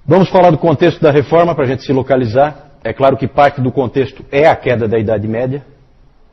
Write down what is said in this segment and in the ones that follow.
Vamos falar do contexto da reforma para a gente se localizar. É claro que parte do contexto é a queda da Idade Média,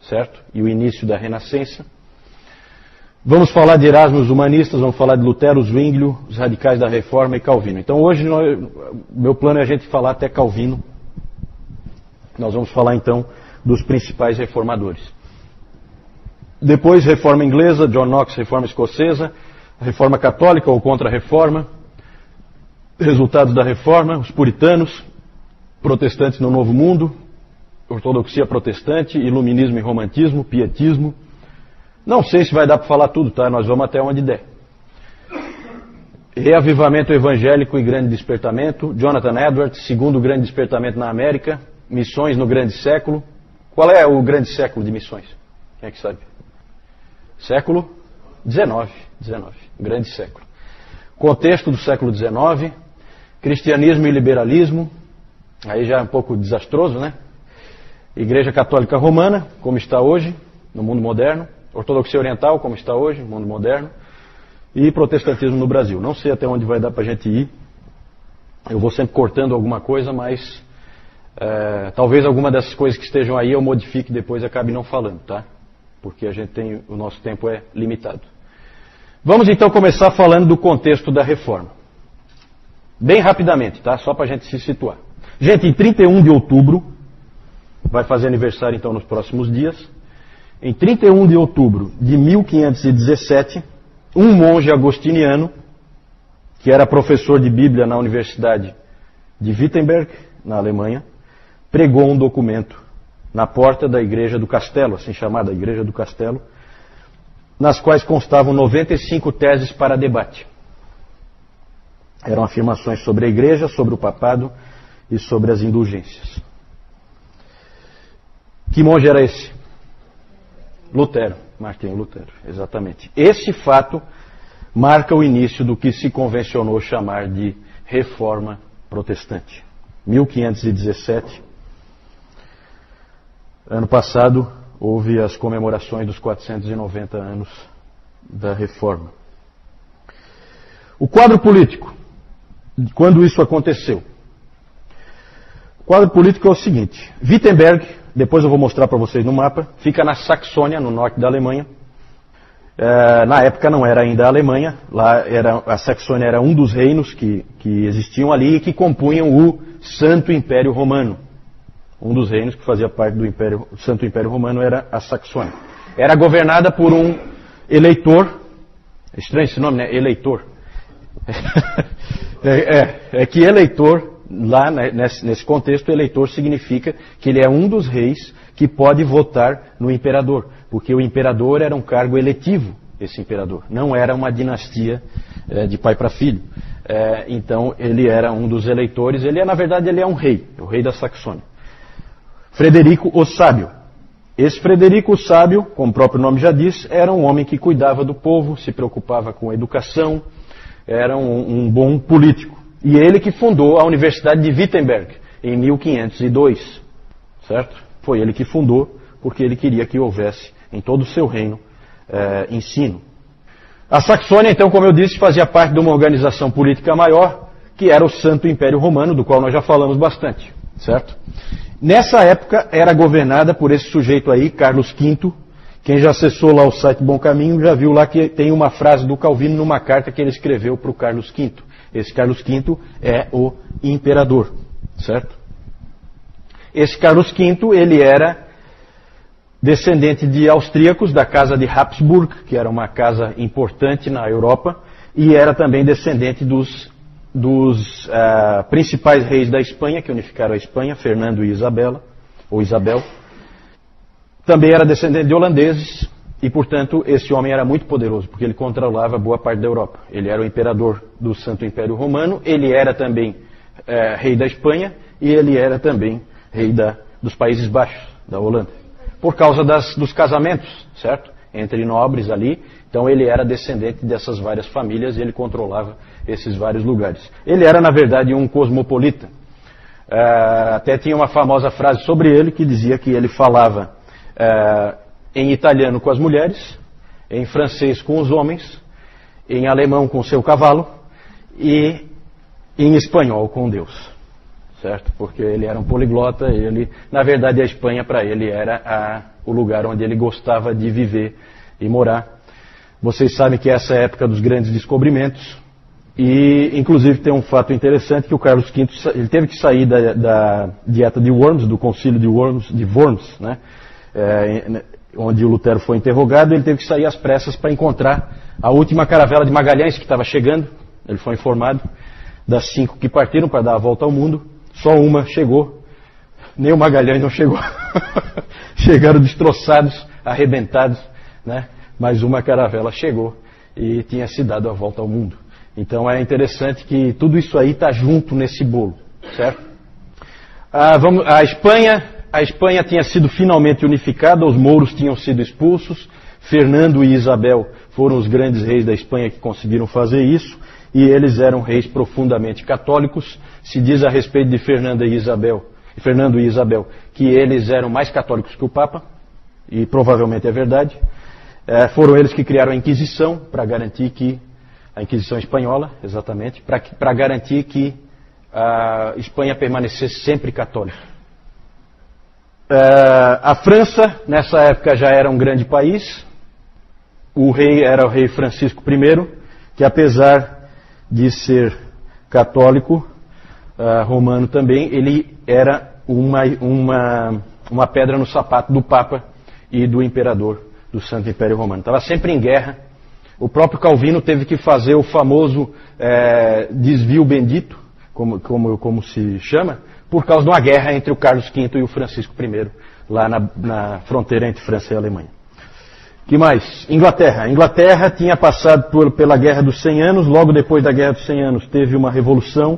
certo? E o início da Renascença. Vamos falar de Erasmo e os humanistas, vamos falar de Lutero, Zwinglio, os radicais da Reforma e Calvino. Então hoje, meu plano é a gente falar até Calvino. Nós vamos falar então dos principais reformadores. Depois, Reforma Inglesa, John Knox, Reforma Escocesa, Reforma Católica ou Contra-Reforma, resultados da Reforma, os puritanos, protestantes no Novo Mundo, ortodoxia protestante, iluminismo e romantismo, pietismo. Não sei se vai dar para falar tudo, tá? Nós vamos até onde der. Reavivamento evangélico e grande despertamento, Jonathan Edwards, segundo grande despertamento na América, missões no grande século. Qual é o grande século de missões? Quem é que sabe? Século XIX, grande século. Contexto do século XIX, cristianismo e liberalismo, aí já é um pouco desastroso, né? Igreja Católica Romana, como está hoje, no mundo moderno. Ortodoxia Oriental, como está hoje, no mundo moderno. E protestantismo no Brasil. Não sei até onde vai dar para a gente ir. Eu vou sempre cortando alguma coisa, mas talvez alguma dessas coisas que estejam aí eu modifique depois e acabe não falando, tá? Porque o nosso tempo é limitado. Vamos então começar falando do contexto da reforma. Bem rapidamente, tá? Só para a gente se situar. Gente, em 31 de outubro, vai fazer aniversário então nos próximos dias, em 31 de outubro de 1517, um monge agostiniano, que era professor de Bíblia na Universidade de Wittenberg, na Alemanha, pregou um documento na porta da Igreja do Castelo, assim chamada Igreja do Castelo, nas quais constavam 95 teses para debate. Eram afirmações sobre a Igreja, sobre o papado e sobre as indulgências. Que monge era esse? Lutero, Martinho Lutero, exatamente. Esse fato marca o início do que se convencionou chamar de Reforma Protestante. 1517, ano passado, houve as comemorações dos 490 anos da Reforma. O quadro político, quando isso aconteceu? O quadro político é o seguinte: Wittenberg, depois eu vou mostrar para vocês no mapa, fica na Saxônia, no norte da Alemanha. Na época não era ainda a Alemanha, a Saxônia era um dos reinos que existiam ali e que compunham o Santo Império Romano. Um dos reinos que fazia parte do Santo Império Romano era a Saxônia. Era governada por um eleitor. É estranho esse nome, né? Eleitor. É que eleitor, lá nesse contexto, eleitor significa que ele é um dos reis que pode votar no imperador. Porque o imperador era um cargo eletivo, esse imperador. Não era uma dinastia de pai para filho. Então ele era um dos eleitores. Na verdade ele é um rei, o rei da Saxônia. Frederico o Sábio. Esse Frederico o Sábio, como o próprio nome já diz, era um homem que cuidava do povo, se preocupava com a educação, era um bom político. E ele que fundou a Universidade de Wittenberg, em 1502. Certo? Foi ele que fundou, porque ele queria que houvesse em todo o seu reino ensino. A Saxônia, então, como eu disse, fazia parte de uma organização política maior, que era o Santo Império Romano, do qual nós já falamos bastante. Certo? Nessa época era governada por esse sujeito aí, Carlos V. Quem já acessou lá o site Bom Caminho já viu lá que tem uma frase do Calvino numa carta que ele escreveu para o Carlos V. Esse Carlos V é o imperador, certo? Esse Carlos V, ele era descendente de austríacos da casa de Habsburg, que era uma casa importante na Europa, e era também descendente dos principais reis da Espanha, que unificaram a Espanha, Fernando e Isabel. Também era descendente de holandeses e, portanto, esse homem era muito poderoso, porque ele controlava boa parte da Europa. Ele era o imperador do Santo Império Romano, ele era também rei da Espanha e ele era também rei dos Países Baixos, da Holanda. Por causa dos casamentos, certo? Entre nobres ali. Então ele era descendente dessas várias famílias e ele controlava esses vários lugares. Ele era, na verdade, um cosmopolita. Até tinha uma famosa frase sobre ele que dizia que ele falava em italiano com as mulheres, em francês com os homens, em alemão com o seu cavalo e em espanhol com Deus, certo? Porque ele era um poliglota, na verdade a Espanha para ele era o lugar onde ele gostava de viver e morar. Vocês sabem que essa é a época dos grandes descobrimentos e inclusive tem um fato interessante que o Carlos V ele teve que sair da dieta de Worms, do concílio de Worms, né? Onde o Lutero foi interrogado, ele teve que sair às pressas para encontrar a última caravela de Magalhães que estava chegando. Ele foi informado das 5 que partiram para dar a volta ao mundo, só uma chegou, nem o Magalhães não chegou. Chegaram destroçados, arrebentados, né? Mas uma caravela chegou e tinha se dado a volta ao mundo. Então é interessante que tudo isso aí está junto nesse bolo, certo? A Espanha tinha sido finalmente unificada, os mouros tinham sido expulsos, Fernando e Isabel foram os grandes reis da Espanha que conseguiram fazer isso, e eles eram reis profundamente católicos. Se diz a respeito de Fernando e Isabel que eles eram mais católicos que o Papa, e provavelmente é verdade. Foram eles que criaram a Inquisição, para garantir que a Inquisição espanhola, exatamente, para garantir que a Espanha permanecesse sempre católica. A França, nessa época, já era um grande país. O rei era o rei Francisco I, que apesar de ser católico, romano também, ele era uma pedra no sapato do Papa e do Imperador do Santo Império Romano. Estava sempre em guerra. O próprio Calvino teve que fazer o famoso desvio bendito, como se chama, por causa de uma guerra entre o Carlos V e o Francisco I, lá na fronteira entre França e Alemanha. Que mais? Inglaterra. A Inglaterra tinha passado pela Guerra dos 100 Anos, logo depois da Guerra dos 100 Anos teve uma revolução.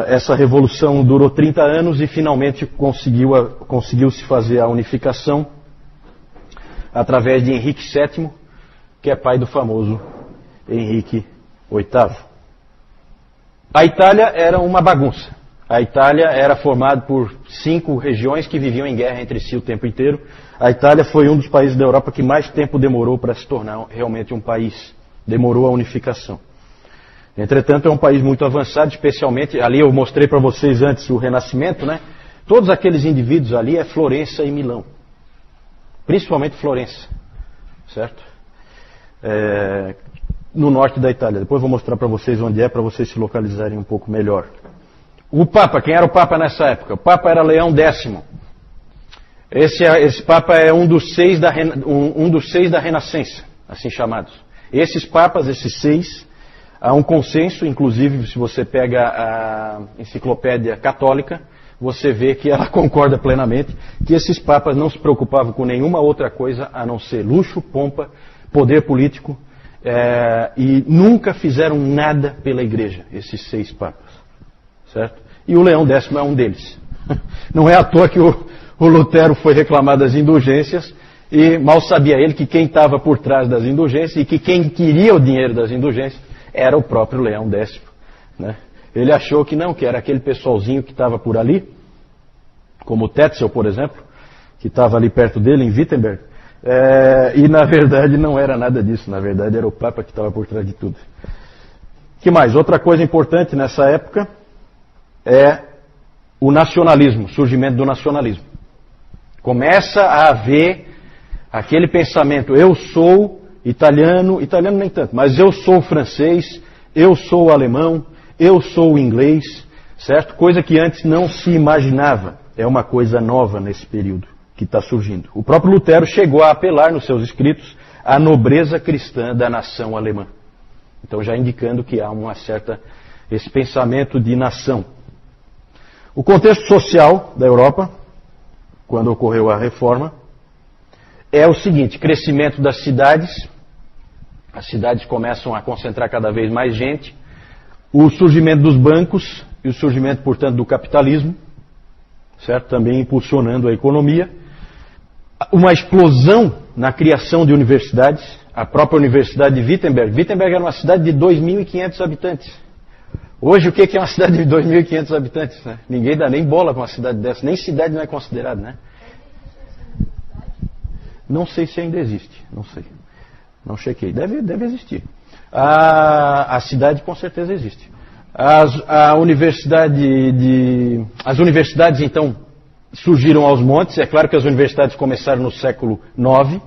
Essa revolução durou 30 anos e finalmente conseguiu-se fazer a unificação através de Henrique VII, que é pai do famoso Henrique VIII. A Itália era uma bagunça. A Itália era formada por 5 regiões que viviam em guerra entre si o tempo inteiro. A Itália foi um dos países da Europa que mais tempo demorou para se tornar realmente um país. Demorou a unificação. Entretanto, é um país muito avançado, especialmente, ali eu mostrei para vocês antes o Renascimento, né? Todos aqueles indivíduos ali é Florença e Milão. Principalmente Florença, certo? No norte da Itália. Depois vou mostrar para vocês onde para vocês se localizarem um pouco melhor. O Papa, quem era o Papa nessa época? O Papa era Leão X. Esse Papa é um dos seis da Renascença, assim chamados. Esses Papas, esses 6, há um consenso, inclusive se você pega a enciclopédia católica, você vê que ela concorda plenamente que esses Papas não se preocupavam com nenhuma outra coisa a não ser luxo, pompa, poder político, e nunca fizeram nada pela Igreja, esses 6 Papas. Certo? E o Leão X é um deles. Não é à toa que o Lutero foi reclamar das indulgências e mal sabia ele que quem estava por trás das indulgências e que quem queria o dinheiro das indulgências era o próprio Leão X. Né? Ele achou que não, que era aquele pessoalzinho que estava por ali, como o Tetzel, por exemplo, que estava ali perto dele, em Wittenberg, e na verdade não era nada disso, na verdade era o Papa que estava por trás de tudo. Que mais? Outra coisa importante nessa época é o nacionalismo, o surgimento do nacionalismo. Começa a haver aquele pensamento, eu sou italiano nem tanto, mas eu sou francês, eu sou alemão, eu sou inglês, certo? Coisa que antes não se imaginava. É uma coisa nova nesse período que está surgindo. O próprio Lutero chegou a apelar nos seus escritos à nobreza cristã da nação alemã. Então já indicando que há esse pensamento de nação. O contexto social da Europa, quando ocorreu a reforma, é o seguinte: crescimento das cidades, as cidades começam a concentrar cada vez mais gente, o surgimento dos bancos e o surgimento, portanto, do capitalismo, certo? Também impulsionando a economia, uma explosão na criação de universidades, a própria Universidade de Wittenberg. Wittenberg era uma cidade de 2.500 habitantes. Hoje, o que é uma cidade de 2.500 habitantes? Né? Ninguém dá nem bola para uma cidade dessa, nem cidade não é considerada, né? Não sei se ainda existe, não sei. Não chequei. Deve existir. A cidade com certeza existe. As universidades, então, surgiram aos montes. É claro que as universidades começaram no século IX,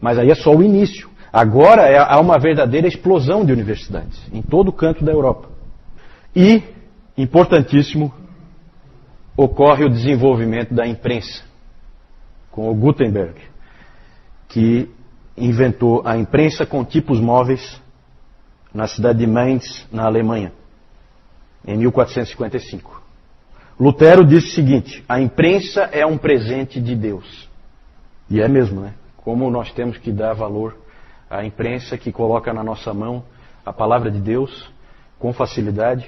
mas aí é só o início. Agora há uma verdadeira explosão de universidades em todo o canto da Europa. E, importantíssimo, ocorre o desenvolvimento da imprensa, com o Gutenberg, que inventou a imprensa com tipos móveis na cidade de Mainz, na Alemanha, em 1455. Lutero disse o seguinte: a imprensa é um presente de Deus. E é mesmo, né? Como nós temos que dar valor à imprensa que coloca na nossa mão a palavra de Deus com facilidade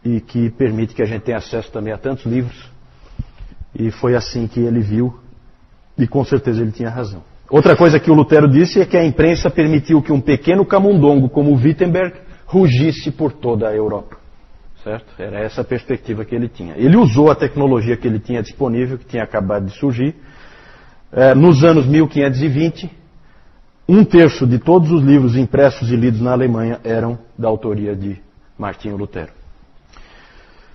e que permite que a gente tenha acesso também a tantos livros. E foi assim que ele viu, e com certeza ele tinha razão. Outra coisa que o Lutero disse é que a imprensa permitiu que um pequeno camundongo como o Wittenberg rugisse por toda a Europa. Certo? Era essa a perspectiva que ele tinha. Ele usou a tecnologia que ele tinha disponível, que tinha acabado de surgir. Nos anos 1520, 1/3 de todos os livros impressos e lidos na Alemanha eram da autoria de Martinho Lutero.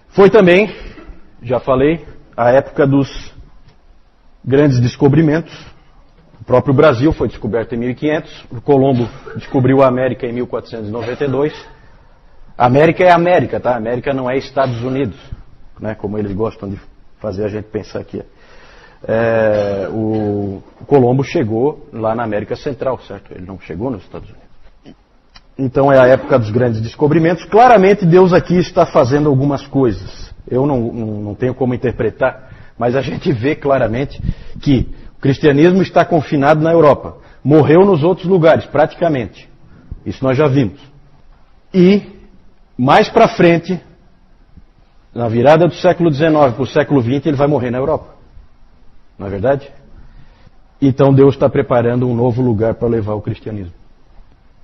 Foi também, já falei, a época dos grandes descobrimentos. O próprio Brasil foi descoberto em 1500, o Colombo descobriu a América em 1492. A América é a América, tá? A América não é Estados Unidos, né? Como eles gostam de fazer a gente pensar que é. O Colombo chegou lá na América Central, certo? Ele não chegou nos Estados Unidos. Então é a época dos grandes descobrimentos. Claramente Deus aqui está fazendo algumas coisas. Eu não tenho como interpretar, mas a gente vê claramente que o cristianismo está confinado na Europa. Morreu nos outros lugares, praticamente. Isso nós já vimos. E, mais para frente, na virada do século XIX para o século XX, ele vai morrer na Europa. Não é verdade? Então Deus está preparando um novo lugar para levar o cristianismo,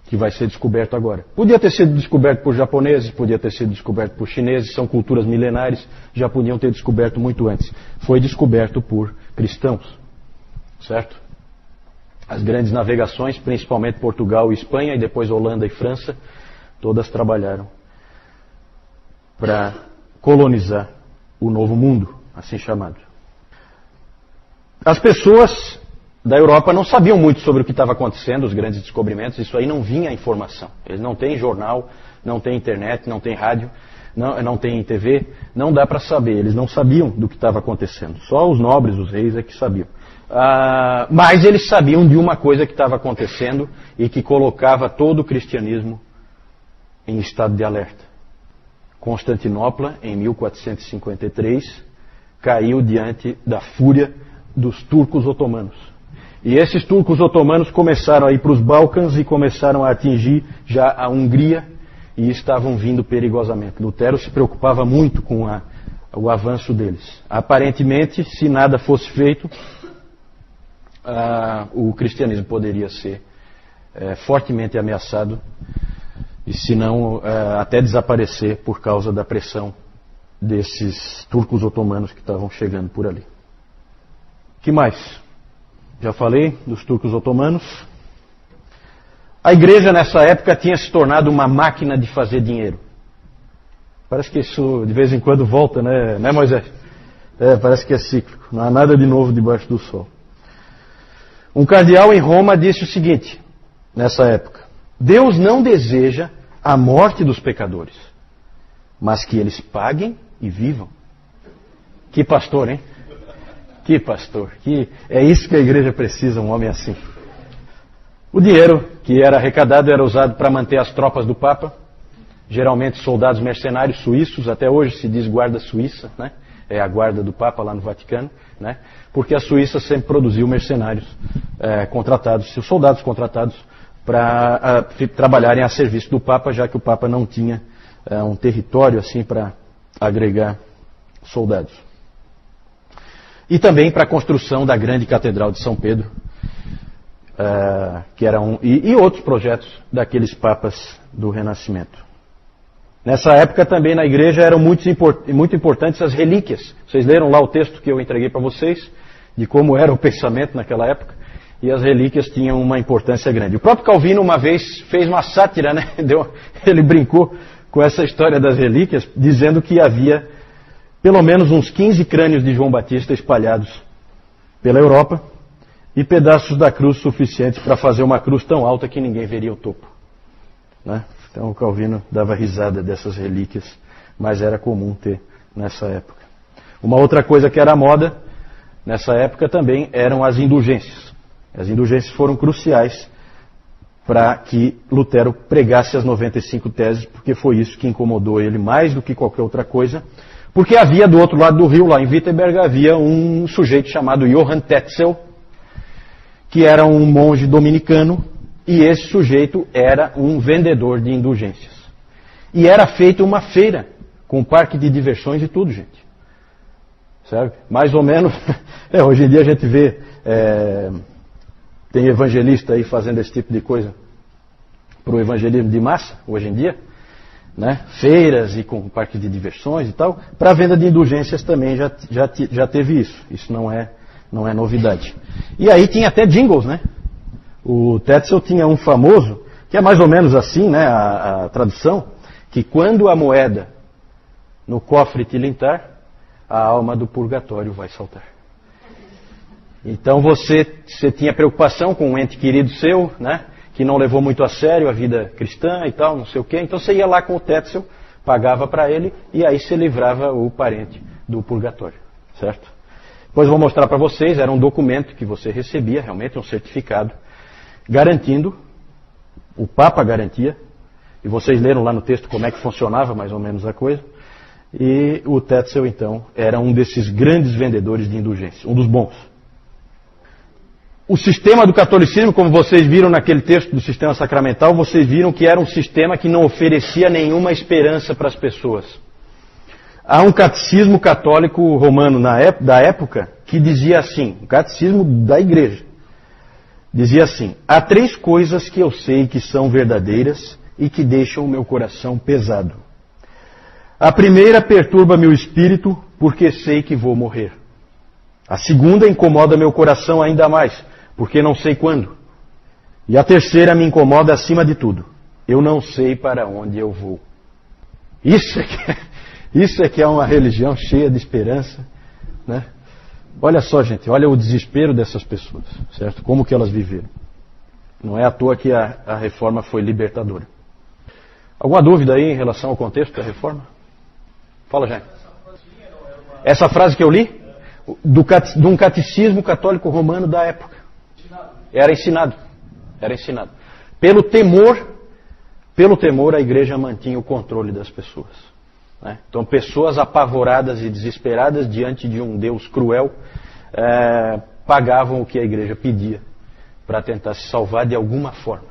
que vai ser descoberto agora. Podia ter sido descoberto por japoneses, podia ter sido descoberto por chineses, são culturas milenares, já podiam ter descoberto muito antes. Foi descoberto por cristãos, certo? As grandes navegações, principalmente Portugal e Espanha, e depois Holanda e França, todas trabalharam para colonizar o novo mundo, assim chamado. As pessoas da Europa não sabiam muito sobre o que estava acontecendo, os grandes descobrimentos, isso aí não vinha a informação. Eles não têm jornal, não têm internet, não têm rádio, não têm TV, não dá para saber. Eles não sabiam do que estava acontecendo. Só os nobres, os reis é que sabiam. Mas eles sabiam de uma coisa que estava acontecendo e que colocava todo o cristianismo em estado de alerta. Constantinopla, em 1453, caiu diante da fúria dos turcos otomanos. E esses turcos otomanos começaram a ir para os Balcãs e começaram a atingir já a Hungria e estavam vindo perigosamente. Lutero se preocupava muito com o avanço deles. Aparentemente, se nada fosse feito, o cristianismo poderia ser fortemente ameaçado e, se não, até desaparecer por causa da pressão desses turcos otomanos que estavam chegando por ali. O que mais? Já falei dos turcos otomanos. A igreja nessa época tinha se tornado uma máquina de fazer dinheiro. Parece que isso de vez em quando volta, né Moisés? Parece que é cíclico. Não há nada de novo debaixo do sol. Um cardeal em Roma disse o seguinte, nessa época: Deus não deseja a morte dos pecadores, mas que eles paguem e vivam. Que pastor, hein? Que pastor, é isso que a igreja precisa, um homem assim. O dinheiro que era arrecadado era usado para manter as tropas do Papa, geralmente soldados mercenários suíços, até hoje se diz guarda suíça, né? É a guarda do Papa lá no Vaticano, né? Porque a Suíça sempre produziu mercenários contratados, seus soldados contratados para trabalharem a serviço do Papa, já que o Papa não tinha um território assim para agregar soldados. E também para a construção da grande Catedral de São Pedro, que era e outros projetos daqueles papas do Renascimento. Nessa época também na igreja eram muito importantes as relíquias. Vocês leram lá o texto que eu entreguei para vocês, de como era o pensamento naquela época, e as relíquias tinham uma importância grande. O próprio Calvino uma vez fez uma sátira, né? Ele brincou com essa história das relíquias, dizendo que havia pelo menos uns 15 crânios de João Batista espalhados pela Europa e pedaços da cruz suficientes para fazer uma cruz tão alta que ninguém veria o topo. Né? Então o Calvino dava risada dessas relíquias, mas era comum ter nessa época. Uma outra coisa que era moda nessa época também eram as indulgências. As indulgências foram cruciais para que Lutero pregasse as 95 teses, porque foi isso que incomodou ele mais do que qualquer outra coisa, porque havia do outro lado do rio, lá em Wittenberg, havia um sujeito chamado Johann Tetzel, que era um monge dominicano, e esse sujeito era um vendedor de indulgências. E era feita uma feira, com parque de diversões e tudo, gente. Sabe? Mais ou menos, hoje em dia a gente vê, tem evangelista aí fazendo esse tipo de coisa para o evangelismo de massa, hoje em dia, né? Feiras e com parque de diversões e tal. Para a venda de indulgências também já teve isso. Isso não é novidade. E aí tinha até jingles, né? O Tetzel tinha um famoso, que é mais ou menos assim, né? A tradução, que quando a moeda no cofre tilintar, a alma do purgatório vai saltar. Então você tinha preocupação com um ente querido seu, né? Que não levou muito a sério a vida cristã e tal, não sei o quê. Então você ia lá com o Tetzel, pagava para ele e aí você livrava o parente do purgatório, certo? Depois eu vou mostrar para vocês, era um documento que você recebia, realmente um certificado, garantindo, o Papa garantia, e vocês leram lá no texto como é que funcionava mais ou menos a coisa, e o Tetzel então era um desses grandes vendedores de indulgência, um dos bons. O sistema do catolicismo, como vocês viram naquele texto do sistema sacramental, vocês viram que era um sistema que não oferecia nenhuma esperança para as pessoas. Há um catecismo católico romano da época que dizia assim, o catecismo da igreja, dizia assim: há 3 coisas que eu sei que são verdadeiras e que deixam o meu coração pesado. A primeira perturba meu espírito porque sei que vou morrer. A segunda incomoda meu coração ainda mais, porque não sei quando. E a terceira me incomoda acima de tudo. Eu não sei para onde eu vou. Isso é que é uma religião cheia de esperança, né? Olha só, gente, olha o desespero dessas pessoas, certo? Como que elas viveram. Não é à toa que a reforma foi libertadora. Alguma dúvida aí em relação ao contexto da reforma? Fala, Jaime. Essa frase que eu li, de um catecismo católico romano da época. Era ensinado. Pelo temor, a igreja mantinha o controle das pessoas. Né? Então, pessoas apavoradas e desesperadas diante de um Deus cruel, pagavam o que a igreja pedia para tentar se salvar de alguma forma.